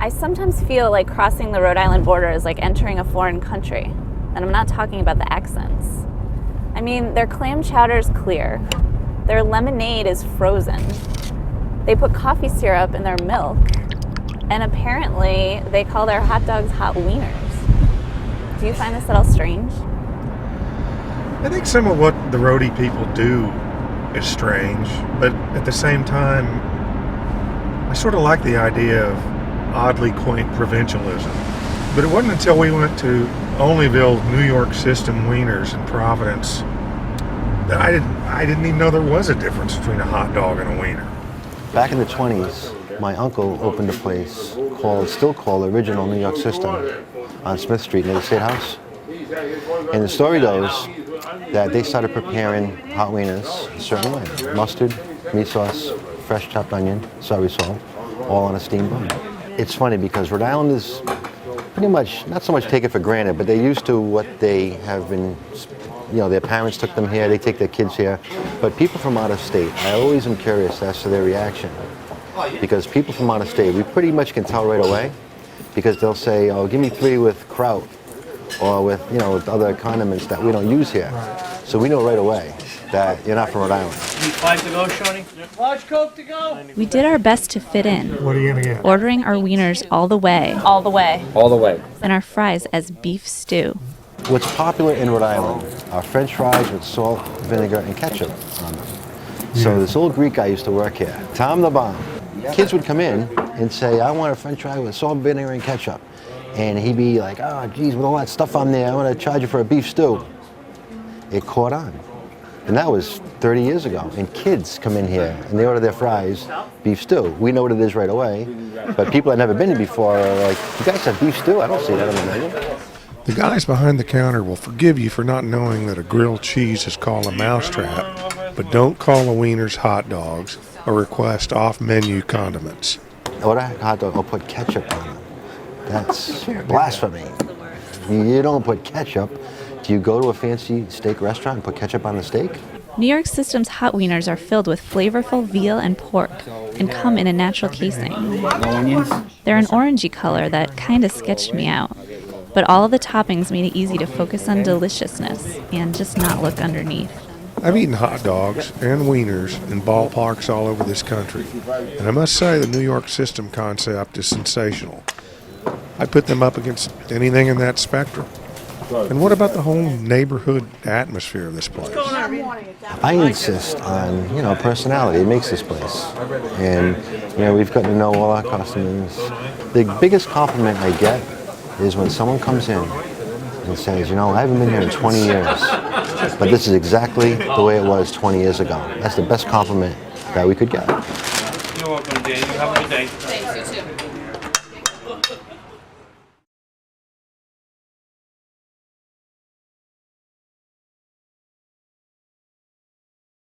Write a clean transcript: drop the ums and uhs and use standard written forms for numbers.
I sometimes feel like crossing the Rhode Island border is like entering a foreign country. And I'm not talking about the accents. I mean, their clam chowder is clear. Their lemonade is frozen. They put coffee syrup in their milk. And apparently, they call their hot dogs hot wieners. Do you find this at all strange? I think some of what the roadie people do is strange, but at the same time, I sort of like the idea of oddly quaint provincialism. But it wasn't until we went to Olneyville New York System wieners in Providence that I didn't even know there was a difference between a hot dog and a wiener. Back in the 20s, my uncle opened a place still called Original New York System on Smith Street near the State House. And the story goes that they started preparing hot wieners a certain way. Mustard, meat sauce, fresh chopped onion, soy salt, all on a steam bun. It's funny because Rhode Islanders pretty much, not so much take it for granted, but they're used to what they have been, their parents took them here, they take their kids here. But people from out of state, I always am curious as to their reaction. Because people from out of state, we pretty much can tell right away, because they'll say, oh, give me 3 with kraut, or with, with other condiments that we don't use here. So we know right away that you're not from Rhode Island. Need 5 to go, Shawnee? Large Coke to go? We did our best to fit in. What are you going to get? Ordering our wieners all the way. All the way. All the way. And our fries as beef stew. What's popular in Rhode Island are French fries with salt, vinegar, and ketchup on them. So this old Greek guy used to work here, Tom the Bomb. Kids would come in and say, I want a French fry with salt, vinegar, and ketchup. And he'd be like, oh, geez, with all that stuff on there, I want to charge you for a beef stew. It caught on. And that was 30 years ago. And kids come in here and they order their fries, beef stew. We know what it is right away. But people that never been here before are like, you guys have beef stew? I don't see that on the menu. The guys behind the counter will forgive you for not knowing that a grilled cheese is called a mousetrap, but don't call the wieners hot dogs or request off-menu condiments. Order a hot dog, I'll put ketchup on it. That's blasphemy. You don't put ketchup. Do you go to a fancy steak restaurant and put ketchup on the steak? New York System's hot wieners are filled with flavorful veal and pork and come in a natural casing. They're an orangey color that kind of sketched me out. But all of the toppings made it easy to focus on deliciousness and just not look underneath. I've eaten hot dogs and wieners in ballparks all over this country, and I must say the New York System concept is sensational. I put them up against anything in that spectrum. And what about the whole neighborhood atmosphere of this place? I insist on, personality. It makes this place. And, we've gotten to know all our customers. The biggest compliment I get is when someone comes in and says, I haven't been here in 20 years, but this is exactly the way it was 20 years ago. That's the best compliment that we could get. You're welcome, Dan. You have a good day. Thanks, you too.